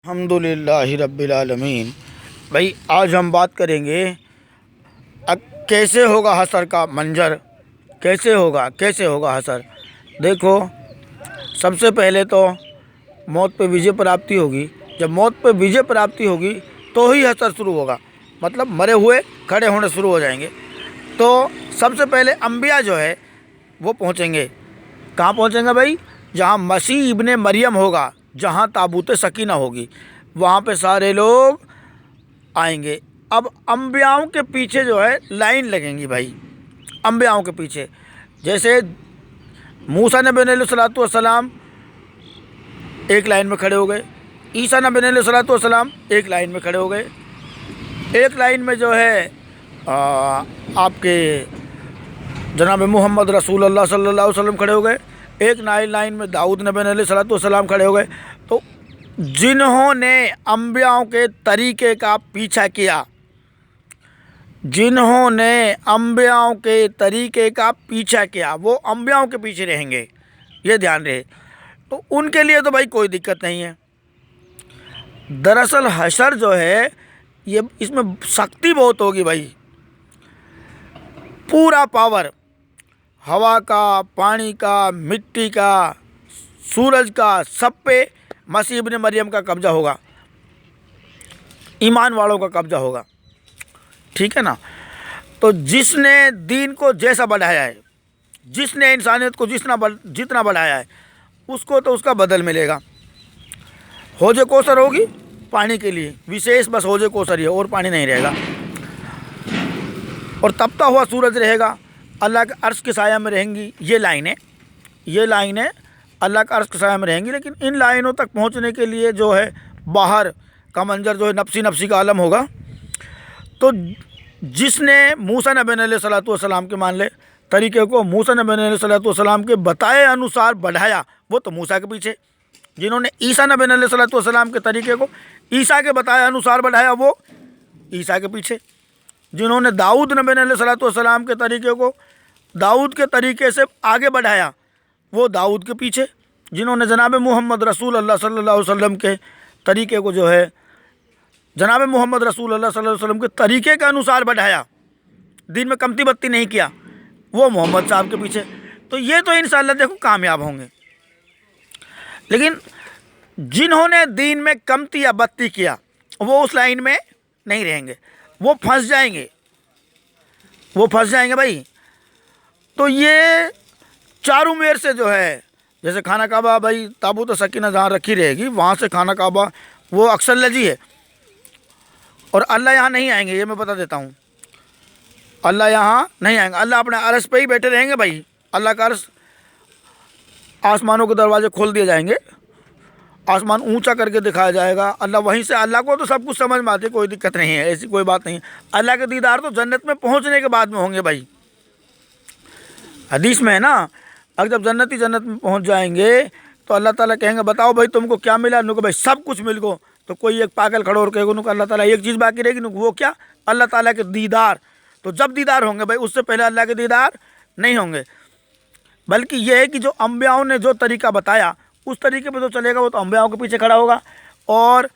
अल्हम्दुलिल्लाहि रब्बिल आलमीन। भाई आज हम बात करेंगे कैसे होगा हशर का मंजर, कैसे होगा हशर। देखो, सबसे पहले तो मौत पे विजय प्राप्ति होगी। जब मौत पे विजय प्राप्ति होगी तो ही हशर शुरू होगा, मतलब मरे हुए खड़े होने शुरू हो जाएंगे। तो सबसे पहले अंबिया जो है वो पहुँचेंगे। कहाँ पहुँचेंगे भाई? जहाँ मसीह इब्ने मरियम होगा, जहाँ ताबूत सकीना होगी, वहाँ पे सारे लोग आएंगे। अब अंबियाओं के पीछे जो है लाइन लगेंगी भाई, अंबियाओं के पीछे। जैसे मूसा नबी अलैहिस्सलाम एक लाइन में खड़े हो गए, ईसा नबी अलैहिस्सलाम एक लाइन में खड़े हो गए। एक लाइन में जो है आपके जनाब मोहम्मद रसूलुल्लाह सल्लल्लाहु अलैहि वसल्लम खड़े हो गए। एक लाइन में दाऊद नबी अलैहिस्सलाम खड़े हो गए। तो जिन्होंने अंबियाओं के तरीके का पीछा किया, जिन्होंने अंबियाओं के तरीके का पीछा किया, वो अंबियाओं के पीछे रहेंगे, ये ध्यान रहे। तो उनके लिए तो भाई कोई दिक्कत नहीं है। दरअसल हशर जो है ये, इसमें शक्ति बहुत होगी भाई। पूरा पावर हवा का, पानी का, मिट्टी का, सूरज का, सब पे मसीह इब्ने मरियम का कब्जा होगा, ईमान वालों का कब्जा होगा। ठीक है ना? तो जिसने दीन को जैसा बढ़ाया है, जिसने इंसानियत को जितना बढ़ाया है, उसको तो उसका बदल मिलेगा। हौज़े कौसर होगी पानी के लिए विशेष, बस हौज़े कौसर ही है, और पानी नहीं रहेगा। और तपता हुआ सूरज रहेगा, अल्लाह के अर्श के साया में रहेंगी। ये लाइनें अल्लाह के अर्श के साया में रहेंगी। लेकिन इन लाइनों तक पहुंचने के लिए जो है बाहर का मंजर जो है नफ्सी का आलम होगा। तो जिसने मूसा नबी अलैहिस्सलाम के मान ले तरीके को, मूसा नबी अलैहिस्सलाम के बताए अनुसार बढ़ाया, वो तो मूसा के पीछे। जिन्होंने ईसा नबी अलैहिस्सलाम के तरीके को ईसा के बताए अनुसार बढ़ाया, वो ईसा के पीछे। जिन्होंने दाऊद नबी अलैहिस्सलाम के तरीके को दाऊद के तरीके से आगे बढ़ाया, वो दाऊद के पीछे। जिन्होंने जनाब मोहम्मद रसूलुल्लाह सल्लल्लाहु अलैहि वसल्लम के तरीके को जो है जनाब मोहम्मद रसूलुल्लाह सल्लल्लाहु अलैहि वसल्लम के तरीके के अनुसार बढ़ाया, दिन में कमती बत्ती नहीं किया, वो मोहम्मद साहब के पीछे। तो ये तो इंशाअल्लाह देखो कामयाब होंगे। लेकिन जिन्होंने दीन में कमती या बत्ती किया, वो उस लाइन में नहीं रहेंगे, वो फंस जाएंगे भाई। तो ये चारों मेर से जो है, जैसे खाना काबा भाई ताबूत सकीना जहाँ रखी रहेगी, वहाँ से खाना काबा वो अक्सर लजी है। और अल्लाह यहाँ नहीं आएंगे, ये मैं बता देता हूँ। अल्लाह यहाँ नहीं आएंगे, अल्लाह अपने अर्श पे ही बैठे रहेंगे भाई। अल्लाह का अर्श, आसमानों के दरवाजे खोल दिए जाएंगे, आसमान ऊंचा करके दिखाया जाएगा। अल्लाह वहीं से, अल्लाह को तो सब कुछ समझ में आती है, कोई दिक्कत नहीं है, ऐसी कोई बात नहीं है। अल्लाह के दीदार तो जन्नत में पहुँचने के बाद में होंगे भाई। हदीस में है ना, अगर जब जन्नती जन्नत में पहुँच जाएंगे तो अल्लाह ताला कहेंगे बताओ भाई तुमको क्या मिला? नुको भाई सब कुछ मिल गो। तो कोई एक पागल खड़ो और कहेगा नुको अल्लाह ताला एक चीज़ बाकी रहेगी, नुको वो क्या? अल्लाह ताला के दीदार। तो जब दीदार होंगे भाई, उससे पहले अल्लाह के दीदार नहीं होंगे। बल्कि यह है कि जो अंबियाओं ने जो तरीका बताया, उस तरीके पर जो चलेगा वो तो अंबियाओं के पीछे खड़ा होगा। और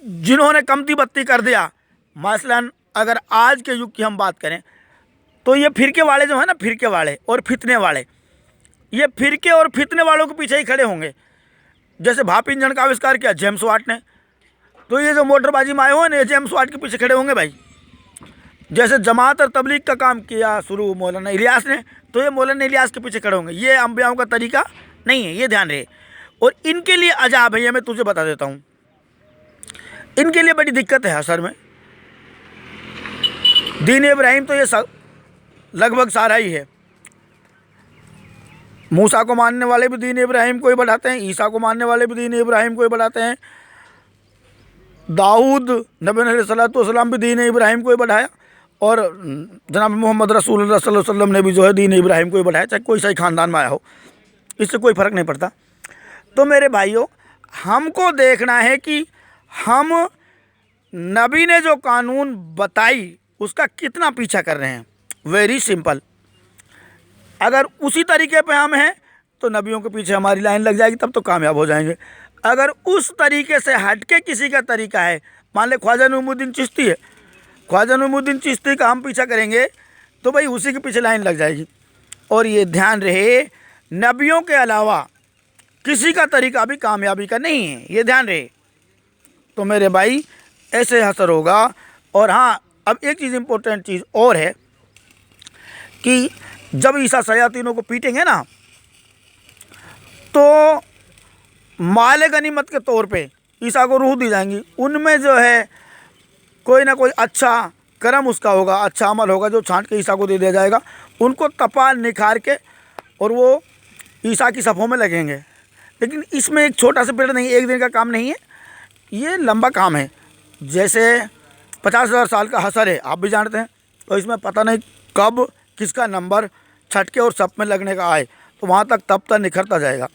जिन्होंने कमती बत्ती कर दिया, मसलन अगर आज के युग की हम बात करें, तो ये फिरके वाले जो है ना, फिरके वाले और फितने वाले, ये फिरके और फितने वालों के पीछे ही खड़े होंगे। जैसे भाप इंजन का आविष्कार किया जेम्स वाट ने, तो ये जो मोटरबाजी में आए हुए ना, ये जेम्स वाट के पीछे खड़े होंगे भाई। जैसे जमात और तबलीग का काम किया शुरू मौलाना इलियास ने, तो ये मौलाना इलियास के पीछे खड़े होंगे। ये अंबियाओं का तरीका नहीं है, ये ध्यान रहे। और इनके लिए अजाब है, ये मैं तुझे बता देता हूँ। इनके लिए बड़ी दिक्कत है हशर में। दीन इब्राहिम तो ये लगभग सारा ही है। मूसा को मानने वाले भी दीन इब्राहिम को ही बढ़ाते हैं, ईसा को मानने वाले भी दीन इब्राहिम को ही बढ़ाते हैं, दाऊद नबी अलैहिस्सलाम भी दीन इब्राहिम को ही बढ़ाया, और जनाब मोहम्मद रसूलुल्लाह सल्लल्लाहु अलैहि वसल्लम ने भी जो है दीन इब्राहिम को ही बढ़ाया, चाहे कोई सही ख़ानदान में आया हो, इससे कोई फ़र्क नहीं पड़ता। तो मेरे भाइयों, हमको देखना है कि हम नबी ने जो कानून बताई उसका कितना पीछा कर रहे हैं। Very simple. अगर उसी तरीके पे हम हैं तो नबियों के पीछे हमारी लाइन लग जाएगी, तब तो कामयाब हो जाएंगे। अगर उस तरीके से हटके किसी का तरीका है, मान ले ख्वाजा नईमुद्दीन चिश्ती है, ख्वाजा नईमुद्दीन चिश्ती का हम पीछा करेंगे तो भाई उसी के पीछे लाइन लग जाएगी। और ये ध्यान रहे, नबियों के अलावा किसी का तरीका भी कामयाबी का नहीं है, ये ध्यान रहे। तो मेरे भाई ऐसे असर होगा। और हाँ, अब एक चीज़ इम्पोर्टेंट चीज़ और है कि जब ईसा शयातीनों को पीटेंगे ना, तो माल गनीमत के तौर पे ईसा को रूह दी जाएंगी। उनमें जो है कोई ना कोई अच्छा कर्म उसका होगा, अच्छा अमल होगा, जो छांट के ईसा को दे दिया जाएगा। उनको तपा निखार के और वो ईसा की सफ़ों में लगेंगे। लेकिन इसमें एक छोटा सा पेड़ नहीं, एक दिन का काम नहीं है, ये लंबा काम है। जैसे 50,000 साल का हसर है, आप भी जानते हैं, तो इसमें पता नहीं कब किसका नंबर छटके और सब में लगने का आए, तो वहाँ तक तब निखरता जाएगा।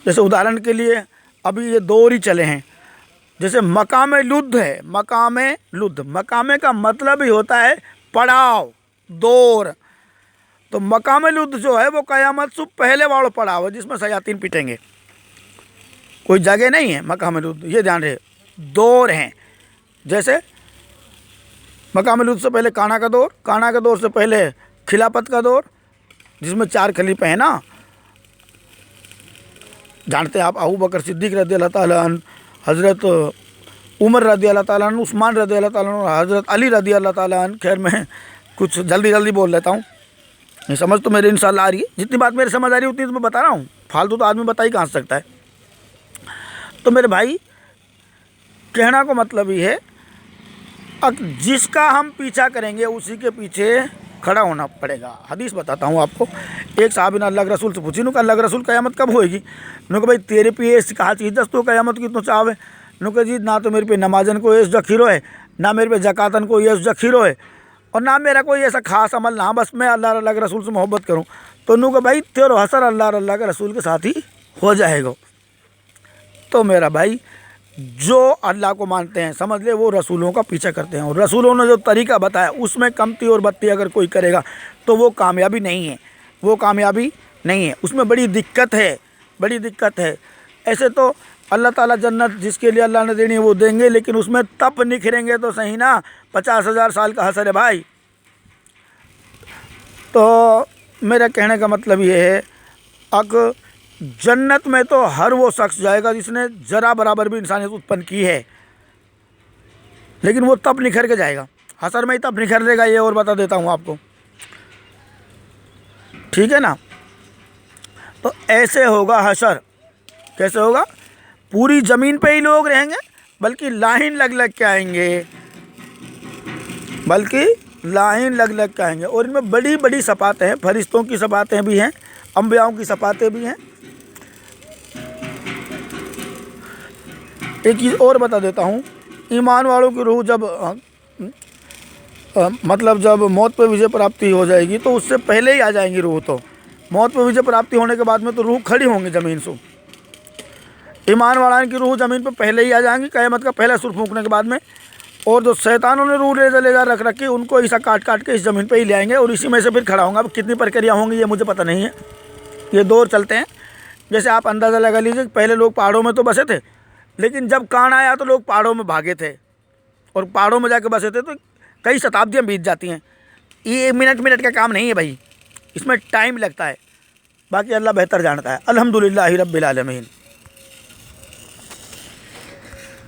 जैसे उदाहरण के लिए अभी ये दौर ही चले हैं, जैसे मकाम लुद्ध है, मकाम लुद्ध, मकामे का मतलब ही होता है पड़ाव, दौर। तो मकाम लुद्ध जो है वो क़यामत से पहले वाला पड़ाव है जिसमें शयातीन पिटेंगे, कोई जगह नहीं है मकाम लुद्ध, ये ध्यान रहे। दौर हैं, जैसे मकाम लुद्ध से पहले काना का दौर, काना का दौर से पहले खिलाफत का दौर जिसमें 4 खलीफे हैं ना, जानते हैं आप, अबू बकर सिद्दीक़ रज़ी अल्लाह ताला अन्हु, हज़रत उमर रज़ी अल्लाह ताला अन्हु, उस्मान रज़ी अल्लाह ताला अन्हु, हज़रत अली रज़ी अल्लाह ताला अन्हु। खैर मैं कुछ जल्दी बोल लेता हूँ, ये समझ तो मेरी इंशाल्लाह आ रही है, जितनी बात मेरी समझ आ रही है उतनी तो मैं बता रहा हूँ, फालतू तो आदमी बता ही कहाँ सकता है। तो मेरे भाई कहना को मतलब ये है, जिसका हम पीछा करेंगे उसी के पीछे खड़ा होना पड़ेगा। हदीस बताता हूँ आपको। एक साहब ने अल्लाह के रसूल से पूछी, नु अल्लाह के रसूल क़यामत कब होएगी? नु भाई तेरे पे ऐसी कहा चीज़ दस तो क़यामत की तो चाव है। नु जी ना तो मेरे पे नमाजन को ऐस जखीरो है, ना मेरे पे ज़कातन को ऐस जखीरो है, और ना मेरा कोई ऐसा खास अमल, ना बस मैं अल्लाह के रसूल से मोहब्बत करूँ। तो नु भाई तेरो हसर अल्लाह के रसूल के साथ ही हो जाएगा। तो मेरा भाई जो अल्लाह को मानते हैं, समझ ले वो रसूलों का पीछा करते हैं, और रसूलों ने जो तरीका बताया उसमें कमती और बत्ती अगर कोई करेगा तो वो कामयाबी नहीं है, वो कामयाबी नहीं है, उसमें बड़ी दिक्कत है, बड़ी दिक्कत है। ऐसे तो अल्लाह ताला जन्नत जिसके लिए अल्लाह ने देनी है वो देंगे, लेकिन उसमें तप निखरेंगे तो सही ना। 50,000 साल का हसर है भाई। तो मेरा कहने का मतलब ये है, अग जन्नत में तो हर वो शख्स जाएगा जिसने ज़रा बराबर भी इंसानियत उत्पन्न की है, लेकिन वो तब निखर के जाएगा, हसर में ही तब निखर लेगा, ये और बता देता हूँ आपको, ठीक है ना। तो ऐसे होगा हशर, कैसे होगा? पूरी ज़मीन पे ही लोग रहेंगे, बल्कि लाइन लग के आएंगे, बल्कि लाइन लग के आएंगे। और इनमें बड़ी बड़ी सपातें हैं, फरिश्तों की सपातें भी हैं, अंबियाओं की सपातें भी हैं। एक चीज़ और बता देता हूँ, ईमान वालों की रूह जब मतलब जब मौत पर विजय प्राप्ति हो जाएगी तो उससे पहले ही आ जाएंगी रूह। तो मौत पर विजय प्राप्ति होने के बाद में तो रूह खड़ी होंगी ज़मीन से। ईमान वालों की रूह ज़मीन पर पहले ही आ जाएंगी क़यामत का पहला सुर फूंकने के बाद में। और जो शैतानों ने रूह ले रखी उनको ऐसा काट के इस ज़मीन पर ही ले आएंगे और इसी में से फिर खड़ा होंगे। अब कितनी प्रक्रिया होंगी ये मुझे पता नहीं है, ये दौर चलते हैं। जैसे आप अंदाज़ा लगा लीजिए, पहले लोग पहाड़ों में तो बसे थे, लेकिन जब कान आया तो लोग पहाड़ों में भागे थे और पहाड़ों में जाके बसे थे, तो कई शताब्दियाँ बीत जाती हैं। ये मिनट का काम नहीं है भाई, इसमें टाइम लगता है। बाकी अल्लाह बेहतर जानता है। अल्हम्दुलिल्लाहि रब्बिल आलमीन।